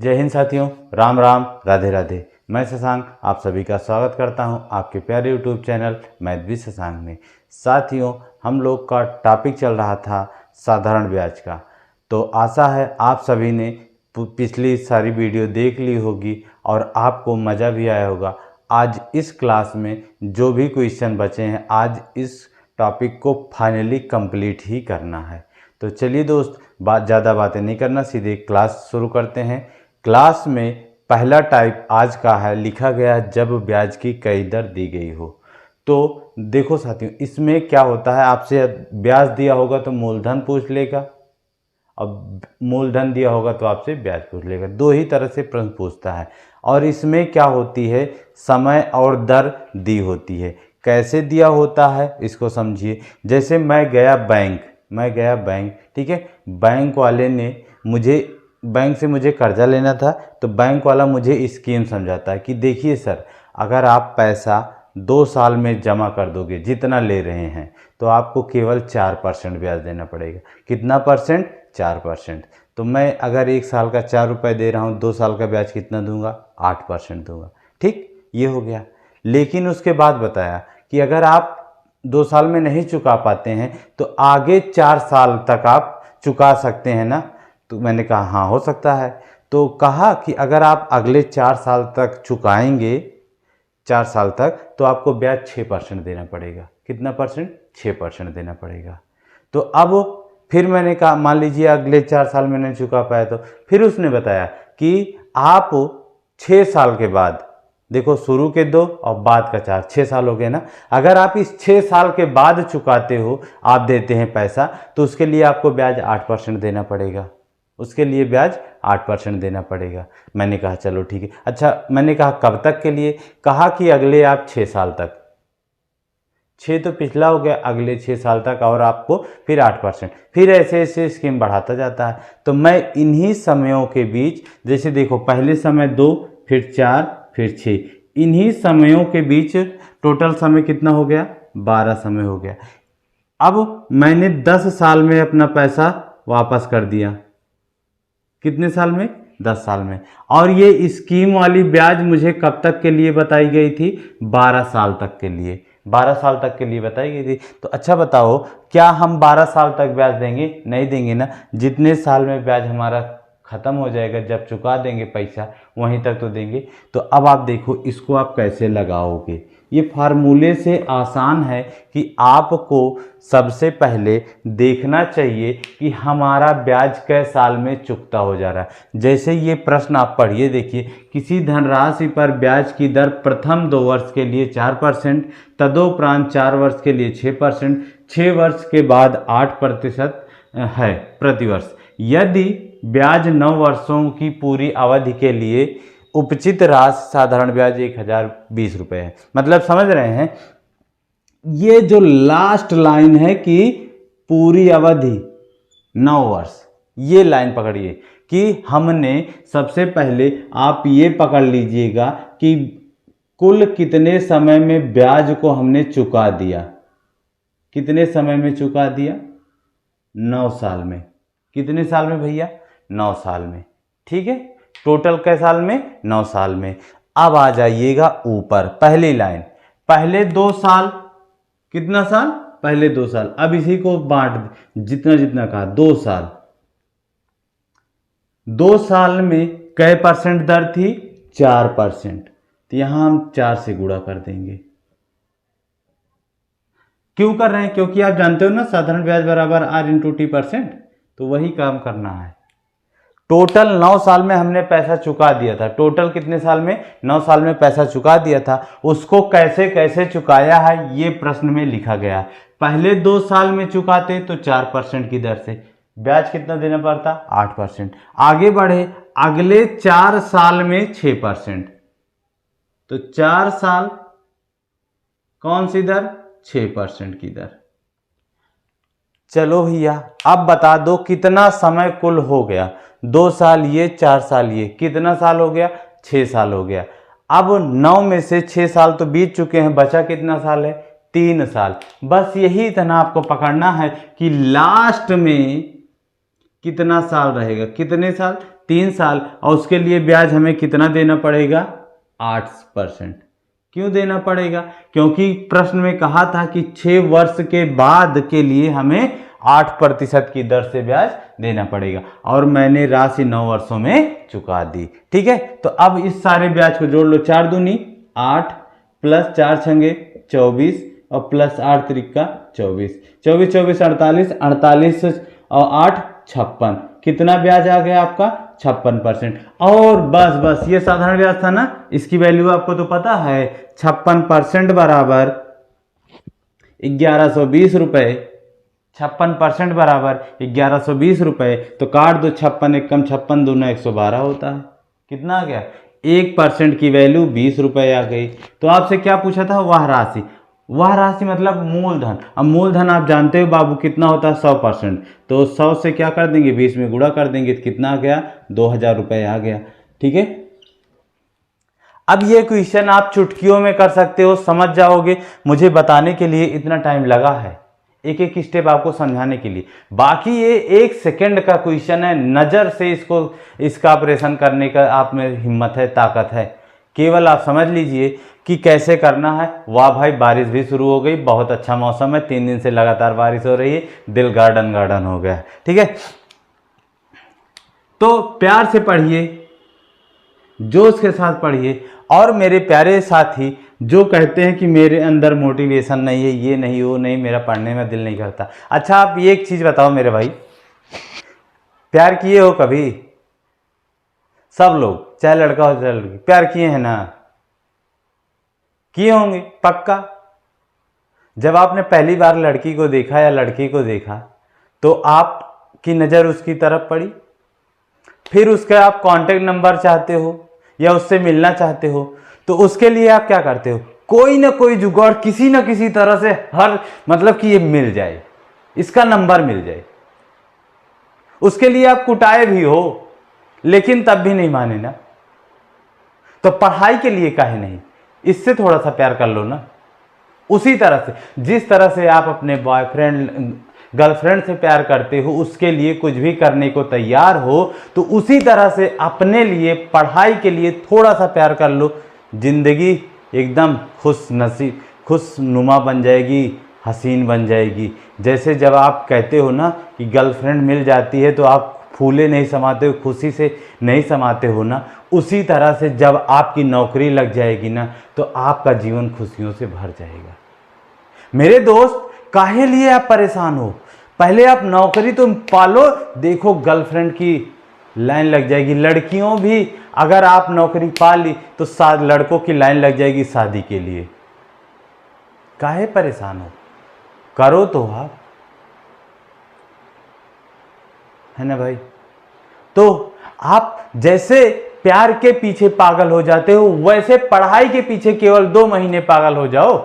जय हिंद साथियों, राम राम, राधे राधे। मैं शशांक आप सभी का स्वागत करता हूं आपके प्यारे YouTube channel math with Shashank में। साथियों, हम लोग का टॉपिक चल रहा था साधारण ब्याज का। तो आशा है आप सभी ने पिछली सारी वीडियो देख ली होगी और आपको मज़ा भी आया होगा। आज इस क्लास में जो भी क्वेश्चन बचे हैं, आज इस टॉपिक को फाइनली कंप्लीट ही करना है। तो चलिए दोस्त, ज़्यादा बातें नहीं करना, सीधे क्लास शुरू करते हैं। क्लास में पहला टाइप आज का है, लिखा गया है जब ब्याज की कई दर दी गई हो। तो देखो साथियों, इसमें क्या होता है, आपसे ब्याज दिया होगा तो मूलधन पूछ लेगा, अब मूलधन दिया होगा तो आपसे ब्याज पूछ लेगा। दो ही तरह से प्रश्न पूछता है। और इसमें क्या होती है, समय और दर दी होती है। कैसे दिया होता है इसको समझिए। जैसे मैं गया बैंक, ठीक है। बैंक वाले ने बैंक से मुझे कर्जा लेना था, तो बैंक वाला मुझे स्कीम समझाता है कि देखिए सर, अगर आप पैसा 2 साल में जमा कर दोगे जितना ले रहे हैं, तो आपको केवल 4% ब्याज देना पड़ेगा। कितना परसेंट? 4%। तो मैं अगर 1 साल का 4 रुपये दे रहा हूँ, 2 साल का ब्याज कितना दूंगा? 8% दूंगा। ठीक, ये हो गया। लेकिन उसके बाद बताया कि अगर आप 2 साल में नहीं चुका पाते हैं तो आगे 4 साल तक आप चुका सकते हैं ना। तो मैंने कहा हाँ, हो सकता है। तो कहा कि अगर आप अगले 4 साल तक चुकाएंगे, 4 साल तक, तो आपको ब्याज 6% देना पड़ेगा। कितना परसेंट? 6% देना पड़ेगा। तो अब फिर मैंने कहा मान लीजिए अगले 4 साल में नहीं चुका पाया, तो फिर उसने बताया कि आप 6 साल के बाद, देखो शुरू के 2 और बाद का 4, 6 साल हो गए ना। अगर आप इस 6 साल के बाद चुकाते हो, आप देते हैं पैसा, तो उसके लिए आपको ब्याज 8% देना पड़ेगा। उसके लिए ब्याज 8% देना पड़ेगा। मैंने कहा चलो ठीक है। अच्छा, मैंने कहा कब तक के लिए? कहा कि अगले आप 6 साल तक। 6 तो पिछला हो गया, अगले 6 साल तक, और आपको फिर 8%। फिर ऐसे ऐसे स्कीम बढ़ाता जाता है। तो मैं इन्हीं समयों के बीच, जैसे देखो पहले समय 2, फिर 4, फिर 6, इन्हीं समयों के बीच टोटल समय कितना हो गया? 12 समय हो गया। अब मैंने 10 साल में अपना पैसा वापस कर दिया। कितने साल में? 10 साल में। और ये स्कीम वाली ब्याज मुझे कब तक के लिए बताई गई थी? 12 साल तक के लिए। 12 साल तक के लिए बताई गई थी। तो अच्छा बताओ, क्या हम 12 साल तक ब्याज देंगे? नहीं देंगे ना। जितने साल में ब्याज हमारा ख़त्म हो जाएगा, जब चुका देंगे पैसा, वहीं तक तो देंगे। तो अब आप देखो इसको आप कैसे लगाओगे। ये फार्मूले से आसान है कि आपको सबसे पहले देखना चाहिए कि हमारा ब्याज कै साल में चुकता हो जा रहा है। जैसे ये प्रश्न आप पढ़िए, देखिए, किसी धनराशि पर ब्याज की दर प्रथम 2 वर्ष के लिए 4%, तदोपरांत 4 वर्ष के लिए 6%, 6 वर्ष के बाद 8% है प्रतिवर्ष। यदि ब्याज 9 वर्षों की पूरी अवधि के लिए उपचित राशि साधारण ब्याज 1020 रुपये है। मतलब समझ रहे हैं, ये जो लास्ट लाइन है कि पूरी अवधि 9 वर्ष, ये लाइन पकड़िए कि हमने सबसे पहले आप ये पकड़ लीजिएगा कि कुल कितने समय में ब्याज को हमने चुका दिया। कितने समय में चुका दिया? 9 साल में। कितने साल में भैया? 9 साल में। ठीक है, टोटल कै साल में? 9 साल में। अब आ जाइएगा ऊपर, पहली लाइन, पहले 2 साल। कितना साल? पहले 2 साल। अब इसी को बांट, जितना जितना कहा, 2 साल। 2 साल में कै परसेंट दर थी? 4%। तो यहां हम 4 से गुणा कर देंगे। क्यों कर रहे हैं? क्योंकि आप जानते हो ना, साधारण ब्याज बराबर R×T%। तो वही काम करना है। टोटल 9 साल में हमने पैसा चुका दिया था। टोटल कितने साल में? 9 साल में पैसा चुका दिया था। उसको कैसे कैसे चुकाया है, ये प्रश्न में लिखा गया है। पहले 2 साल में चुकाते तो 4% की दर से ब्याज कितना देना पड़ता? 8%। आगे बढ़े, अगले 4 साल में 6%। तो 4 साल कौन सी दर? 6% की दर। चलो भैया, अब बता दो कितना समय कुल हो गया। 2 साल ये, 4 साल ये, कितना साल हो गया? 6 साल हो गया। अब 9 में से 6 साल तो बीत चुके हैं, बचा कितना साल है? 3 साल। बस यही इतना आपको पकड़ना है कि लास्ट में कितना साल रहेगा। कितने साल? 3 साल, और उसके लिए ब्याज हमें कितना देना पड़ेगा? 8%। क्यों देना पड़ेगा? क्योंकि प्रश्न में कहा था कि 6 वर्ष के बाद के लिए हमें 8% की दर से ब्याज देना पड़ेगा, और मैंने राशि 9 वर्षों में चुका दी। ठीक है, तो अब इस सारे ब्याज को जोड़ लो। 4 दूनी 8 प्लस 4 छंगे 24 और प्लस 8 त्रिका 24, 24 24 48, 48 और 8 56। कितना ब्याज आ गया आपका? 56%। और बस ये साधारण ब्याज था ना, इसकी वैल्यू आपको तो पता है। 56% बराबर 1120 रुपए। 56% बराबर 1120 रुपए। तो काट दो, 56 एक कम 56 दूना 112 होता है। कितना आ गया? 1% की वैल्यू 20 रुपए आ गई। तो आपसे क्या पूछा था? वह राशि। वह राशि मतलब मूलधन। अब मूलधन आप जानते हो बाबू कितना होता है? 100%। तो 100 से क्या कर देंगे? 20 में गुणा कर देंगे तो कितना आ गया? 2000 रुपए आ गया। ठीक है, अब ये क्वेश्चन आप चुटकियों में कर सकते हो, समझ जाओगे। मुझे बताने के लिए इतना टाइम लगा है, एक एक स्टेप आपको समझाने के लिए। बाकी ये 1 सेकंड का क्वेश्चन है, नज़र से इसका ऑपरेशन करने का आप में हिम्मत है, ताकत है। केवल आप समझ लीजिए कि कैसे करना है। वाह भाई, बारिश भी शुरू हो गई, बहुत अच्छा मौसम है, 3 दिन से लगातार बारिश हो रही है, दिल गार्डन गार्डन हो गया। ठीक है, तो प्यार से पढ़िए, जोश के साथ पढ़िए। और मेरे प्यारे साथी जो कहते हैं कि मेरे अंदर मोटिवेशन नहीं है, ये नहीं वो नहीं, मेरा पढ़ने में दिल नहीं करता। अच्छा, आप ये एक चीज बताओ मेरे भाई, प्यार किए हो कभी? सब लोग, चाहे लड़का हो चाहे लड़की, प्यार किए हैं ना? किए होंगे पक्का। जब आपने पहली बार लड़की को देखा या लड़की को देखा तो आपकी नज़र उसकी तरफ पड़ी, फिर उसका आप कांटेक्ट नंबर चाहते हो या उससे मिलना चाहते हो, तो उसके लिए आप क्या करते हो? कोई ना कोई जुगाड़ किसी ना किसी तरह से, हर मतलब कि ये मिल जाए, इसका नंबर मिल जाए। उसके लिए आप कुटाए भी हो, लेकिन तब भी नहीं माने ना। तो पढ़ाई के लिए काहे नहीं, इससे थोड़ा सा प्यार कर लो ना। उसी तरह से जिस तरह से आप अपने बॉयफ्रेंड गर्लफ्रेंड से प्यार करते हो, उसके लिए कुछ भी करने को तैयार हो, तो उसी तरह से अपने लिए, पढ़ाई के लिए थोड़ा सा प्यार कर लो। जिंदगी एकदम खुशनुमा बन जाएगी, हसीन बन जाएगी। जैसे जब आप कहते हो ना कि गर्लफ्रेंड मिल जाती है तो आप फूले नहीं समाते हो, खुशी से नहीं समाते हो ना, उसी तरह से जब आपकी नौकरी लग जाएगी ना तो आपका जीवन खुशियों से भर जाएगा। मेरे दोस्त, काहे लिए आप परेशान हो? पहले आप नौकरी तो पालो, देखो गर्लफ्रेंड की लाइन लग जाएगी। लड़कियों भी अगर आप नौकरी पा ली तो लड़कों की लाइन लग जाएगी शादी के लिए। काहे परेशान हो? करो तो आप, है ना भाई? तो आप जैसे प्यार के पीछे पागल हो जाते हो, वैसे पढ़ाई के पीछे केवल 2 महीने पागल हो जाओ,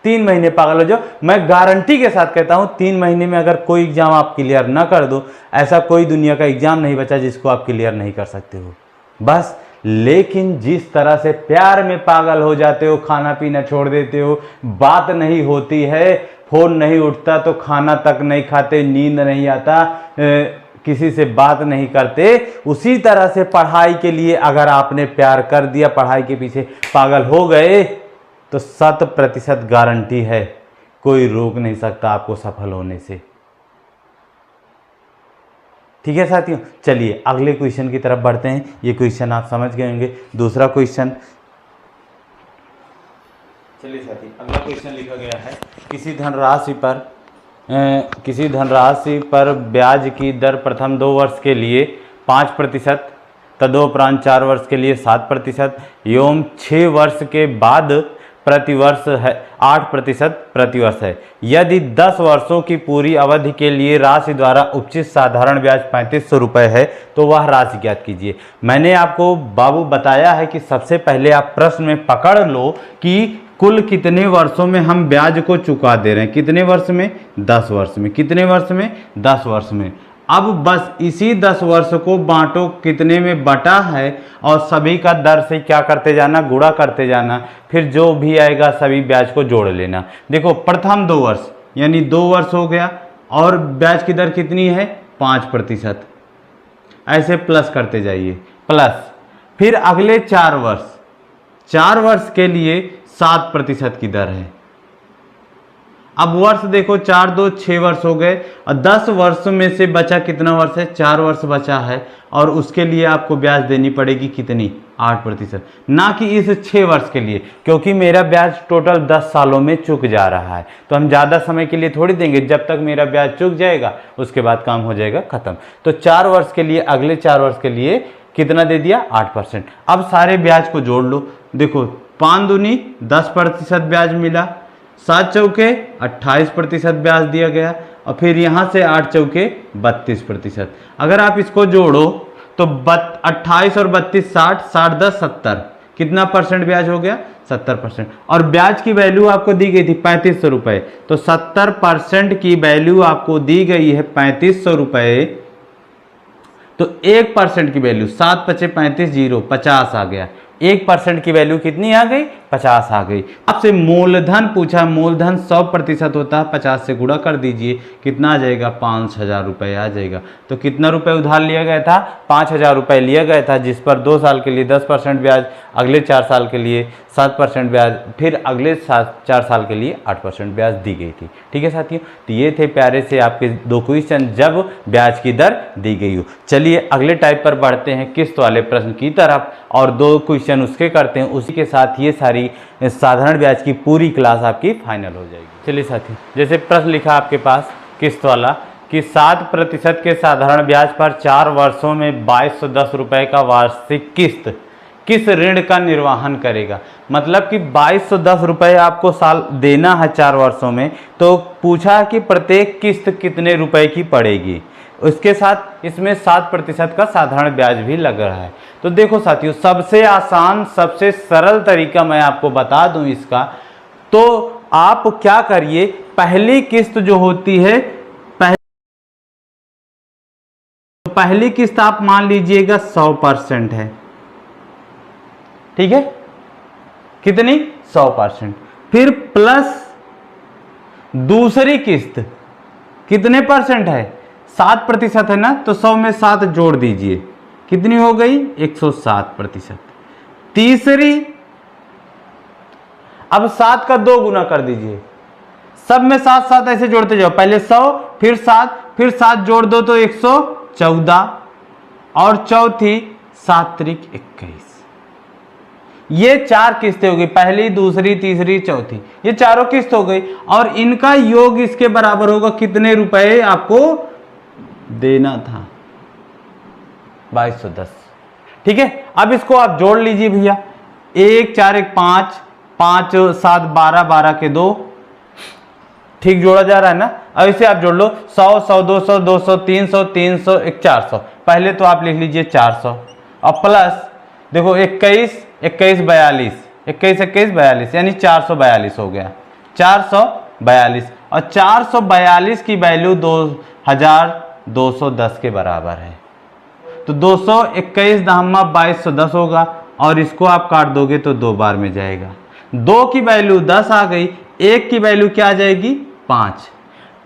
3 महीने पागल हो जाओ। मैं गारंटी के साथ कहता हूं 3 महीने में अगर कोई एग्जाम आप क्लियर ना कर दो, ऐसा कोई दुनिया का एग्जाम नहीं बचा जिसको आप क्लियर नहीं कर सकते हो बस। लेकिन जिस तरह से प्यार में पागल हो जाते हो, खाना पीना छोड़ देते हो, बात नहीं होती है, फोन नहीं उठता तो खाना तक नहीं खाते, नींद नहीं आता, किसी से बात नहीं करते, उसी तरह से पढ़ाई के लिए अगर आपने प्यार कर दिया, पढ़ाई के पीछे पागल हो गए, तो 100% गारंटी है, कोई रोक नहीं सकता आपको सफल होने से। ठीक है साथियों, चलिए अगले क्वेश्चन की तरफ बढ़ते हैं। ये क्वेश्चन आप समझ गए होंगे। दूसरा क्वेश्चन, चलिए साथी, अगला क्वेश्चन लिखा गया है, किसी धनराशि पर ब्याज की दर प्रथम 2 वर्ष के लिए 5%, तदोपरांत 4 वर्ष के लिए 7% एवं 6 वर्ष के बाद प्रतिवर्ष है 8% प्रतिवर्ष है। यदि 10 वर्षों की पूरी अवधि के लिए राशि द्वारा उपचित साधारण ब्याज 3500 रुपये है तो वह राशि ज्ञात कीजिए। मैंने आपको बाबू बताया है कि सबसे पहले आप प्रश्न में पकड़ लो कि कुल कितने वर्षों में हम ब्याज को चुका दे रहे हैं। कितने वर्ष में? 10 वर्ष में। कितने वर्ष में? 10 वर्ष में। अब बस इसी 10 वर्ष को बांटो, कितने में बटा है, और सभी का दर से क्या करते जाना? गुणा करते जाना। फिर जो भी आएगा सभी ब्याज को जोड़ लेना। देखो, प्रथम 2 वर्ष यानी 2 वर्ष हो गया, और ब्याज की दर कितनी है? 5%। ऐसे प्लस करते जाइए, प्लस। फिर अगले 4 वर्ष के लिए 7% की दर है। अब वर्ष देखो, 4 2 6 वर्ष हो गए, और 10 वर्ष में से बचा कितना वर्ष है? 4 वर्ष बचा है, और उसके लिए आपको ब्याज देनी पड़ेगी कितनी? 8%। ना कि इस 6 वर्ष के लिए, क्योंकि मेरा ब्याज टोटल 10 सालों में चुक जा रहा है, तो हम ज़्यादा समय के लिए थोड़ी देंगे। जब तक मेरा ब्याज चुक जाएगा उसके बाद काम हो जाएगा खत्म। तो 4 वर्ष के लिए, अगले 4 वर्ष के लिए कितना दे दिया? 8%। अब सारे ब्याज को जोड़ लो, देखो 5 दूनी 10% ब्याज मिला, 7 चौके 28% ब्याज दिया गया, और फिर यहाँ से 8 चौके 32%। अगर आप इसको जोड़ो तो 28 और 32 60, 60 10 70, कितना परसेंट ब्याज हो गया? 70%। और ब्याज की वैल्यू आपको दी गई थी 3500 रुपये, तो 70% की वैल्यू आपको दी गई है 3500 रुपये। तो 1% की वैल्यू 7 × 5 = 35, 0 50 आ गया। 1% की वैल्यू कितनी आ गई? 50 आ गई। आपसे मूलधन पूछा, मूलधन 100% होता है, 50 से गुणा कर दीजिए, कितना आ जाएगा? 5000 रुपये आ जाएगा। तो कितना रुपए उधार लिया गया था? 5000 रुपये लिया गया था, जिस पर 2 साल के लिए 10% ब्याज, अगले 4 साल के लिए 7% ब्याज, फिर अगले 4 साल के लिए 8% ब्याज दी गई थी। ठीक है साथियों, तो ये थे प्यारे से आपके 2 क्वेश्चन जब ब्याज की दर दी गई हो। चलिए अगले टाइप पर बढ़ते हैं, किस्त वाले प्रश्न की तरफ, और 2 क्वेश्चन उसके करते हैं। उसी के साथ ये सारी साधारण ब्याज की पूरी क्लास आपकी फाइनल हो जाएगी। चलिए साथियों, जैसे प्रश्न लिखा आपके पास किस्त वाला कि 7% के साधारण ब्याज पर 4 वर्षों में 2210 रुपये का वार्षिक किस्त किस ऋण का निर्वहन करेगा। मतलब कि 2210 रुपये आपको साल देना है 4 वर्षों में, तो पूछा कि प्रत्येक किस्त कितने रुपए की पड़ेगी। उसके साथ इसमें 7% का साधारण ब्याज भी लग रहा है। तो देखो साथियों, सबसे आसान सबसे सरल तरीका मैं आपको बता दूं इसका, तो आप क्या करिए, पहली किस्त जो होती है, पहली किस्त आप मान लीजिएगा 100% है। ठीक है, कितनी? 100%। फिर प्लस दूसरी किस्त कितने परसेंट है? 7% है ना, तो 100 में 7 जोड़ दीजिए, कितनी हो गई? 107%। तीसरी, अब 7 का 2 गुना कर दीजिए, सब में 7 7 ऐसे जोड़ते जाओ, पहले 100 फिर 7 फिर 7 जोड़ दो तो 114, और चौथी 7 त्रिक 21। ये 4 किस्तें हो गई, पहली दूसरी तीसरी चौथी, ये चारों किस्त हो गई, और इनका योग इसके बराबर होगा कितने रुपए आपको देना था? 2210। ठीक है, अब इसको आप जोड़ लीजिए भैया, 1 4 1 5 5 7 12 12 के 2, ठीक जोड़ा जा रहा है ना। अब इसे आप जोड़ लो, 100 100 200 200 300 300 1 400। पहले तो आप लिख लीजिए 400, और प्लस देखो 21 21 42 21 21 42, यानी 442 हो गया, 442। और 442 की वैल्यू 2210 के बराबर है, तो 221 दहम्मा 2210 होगा, और इसको आप काट दोगे तो 2 बार में जाएगा। 2 की वैल्यू 10 आ गई, 1 की वैल्यू क्या आ जाएगी? 5।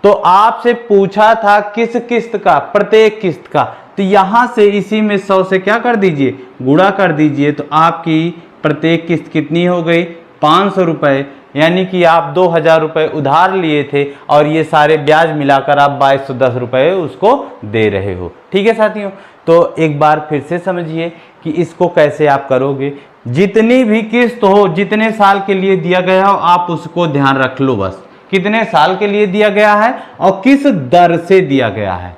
तो आपसे पूछा था किस किस्त का? प्रत्येक किस्त का। तो यहां से इसी में 100 से क्या कर दीजिए? गुणा कर दीजिए, तो आपकी प्रत्येक किस्त कितनी हो गई? 500 रुपये, यानी कि आप 2000 रुपये उधार लिए थे, और ये सारे ब्याज मिलाकर आप 2210 रुपये उसको दे रहे हो। ठीक है साथियों, तो एक बार फिर से समझिए कि इसको कैसे आप करोगे। जितनी भी किस्त हो, जितने साल के लिए दिया गया हो, आप उसको ध्यान रख लो बस, कितने साल के लिए दिया गया है और किस दर से दिया गया है,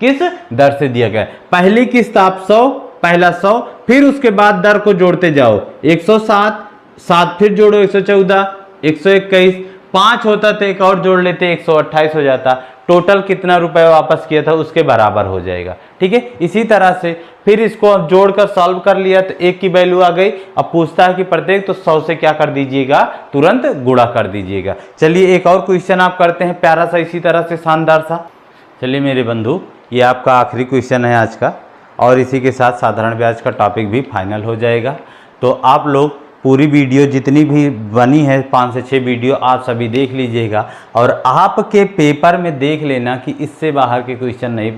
किस दर से दिया गया है। पहली किस्त आप 100, पहला 100, फिर उसके बाद दर को जोड़ते जाओ, 107 7 फिर जोड़ो 114 121, 5 होता तो एक और जोड़ लेते 128 हो जाता। टोटल कितना रुपए वापस किया था उसके बराबर हो जाएगा। ठीक है, इसी तरह से फिर इसको अब जोड़कर सॉल्व कर लिया तो 1 की वैल्यू आ गई। अब पूछता है कि प्रत्येक, तो 100 से क्या कर दीजिएगा? तुरंत गुणा कर दीजिएगा। चलिए एक और क्वेश्चन आप करते हैं, प्यारा सा, इसी तरह से शानदार सा। चलिए मेरे बंधु, ये आपका आखिरी क्वेश्चन है आज का, और इसी के साथ साधारण ब्याज का टॉपिक भी फाइनल हो जाएगा। तो आप लोग पूरी वीडियो जितनी भी बनी है 5 से 6 वीडियो आप सभी देख लीजिएगा और आपके पेपर में देख लेना कि इससे बाहर के क्वेश्चन नहीं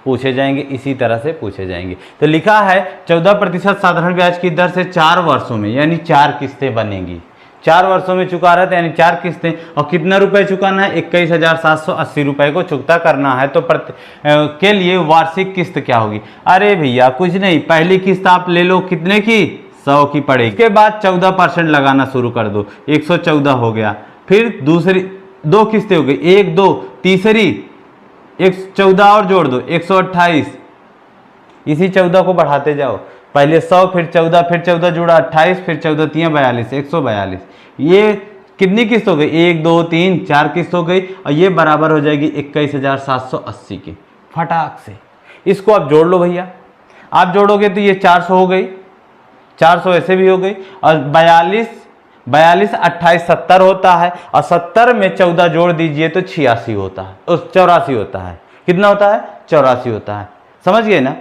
पूछे जाएंगे, इसी तरह से पूछे जाएंगे। तो लिखा है 14% साधारण ब्याज की दर से 4 वर्षों में, यानी 4 किस्तें बनेंगी। 4 वर्षों में चुका रहा था, यानी 4 किस्तें, और कितना रुपए चुकाना है? 21,780 रुपए को चुकता करना है। तो के लिए वार्षिक किस्त क्या होगी? अरे भैया कुछ नहीं, पहली किस्त आप ले लो, कितने की? 100 की पड़ेगी। इसके बाद 14% लगाना शुरू कर दो, 114 हो गया। फिर दूसरी 2 किस्तें हो गई, 1 2, तीसरी 114 और जोड़ दो, 128। इसी 14 को बढ़ाते जाओ, पहले 100 फिर 14 फिर 14 जुड़ा 28 फिर 14 3 42, 142। ये कितनी किस्त हो गई? 1 2 3 4 किस्त हो गई, और ये बराबर हो जाएगी 21,780 की। फटाक से इसको आप जोड़ लो भैया। आप जोड़ोगे तो ये 400 हो गई, 400 ऐसे भी हो गई, और 42 28 70 होता है, और 70 में 14 जोड़ दीजिए तो 86 होता है, उस 84 होता है। कितना होता है? 84 होता है। समझ गए ना?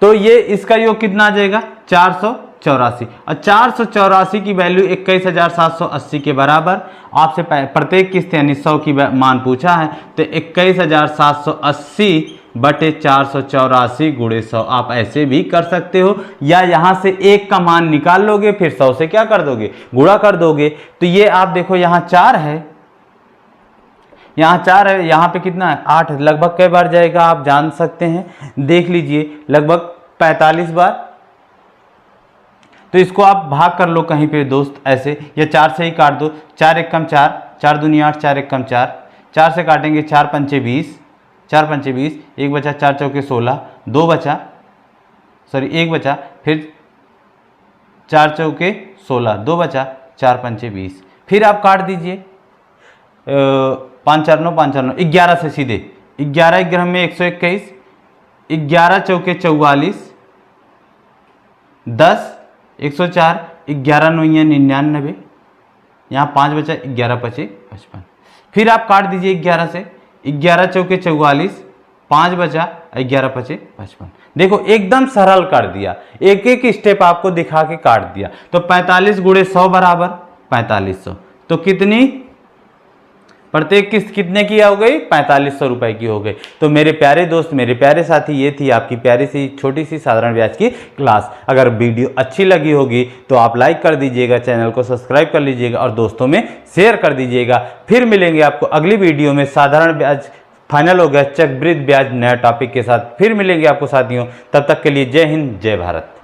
तो ये इसका योग कितना आ जाएगा? 484, और 484 की वैल्यू 21,780 के बराबर। आपसे प्रत्येक किस्त यानी 100 की मान पूछा है, तो 21,780 बटे 484 गुणे 100 आप ऐसे भी कर सकते हो, या यहां से 1 का मान निकाल लोगे, फिर 100 से क्या कर दोगे? गुणा कर दोगे। तो ये आप देखो यहाँ 4 है, यहाँ 4 है, यहाँ पे कितना है? 8। लगभग कई बार जाएगा आप जान सकते हैं, देख लीजिए, लगभग 45 बार। तो इसको आप भाग कर लो कहीं पे दोस्त ऐसे, या 4 से ही काट दो। 4 एक कम 4, 4 दूनी 8, 4 एक कम 4, 4 से काटेंगे 4 पंचे 20, 4 पंचे 20, 1 बचा, 4 चौके 16, 2 बचा, सॉरी 1 बचा, फिर 4 चौके 16, 2 बचा, 4 पंचे 20। फिर आप काट दीजिए, 5 4 9, 5 4 9, 11 से सीधे, 11 11 में 121, 11 चौके 44, 10 104, 11 9 99, यहाँ 5 बचा, 11 पचे 55। फिर आप काट दीजिए 11 से, 11 चौके 44, 5 बचा, 11 पचे 55। देखो एकदम सरल कर दिया, एक एक स्टेप आपको दिखा के काट दिया। तो 45 गुणे 100 बराबर 4500। तो कितनी? प्रत्येक किस्त कितने की हो गई? 4500 रुपए की हो गई। तो मेरे प्यारे दोस्त, मेरे प्यारे साथी, ये थी आपकी प्यारी सी छोटी सी साधारण ब्याज की क्लास। अगर वीडियो अच्छी लगी होगी तो आप लाइक कर दीजिएगा, चैनल को सब्सक्राइब कर लीजिएगा और दोस्तों में शेयर कर दीजिएगा। फिर मिलेंगे आपको अगली वीडियो में। साधारण ब्याज फाइनल हो गया, चक्रवृद्धि ब्याज नया टॉपिक के साथ फिर मिलेंगे आपको साथियों। तब तक के लिए जय हिंद, जय भारत।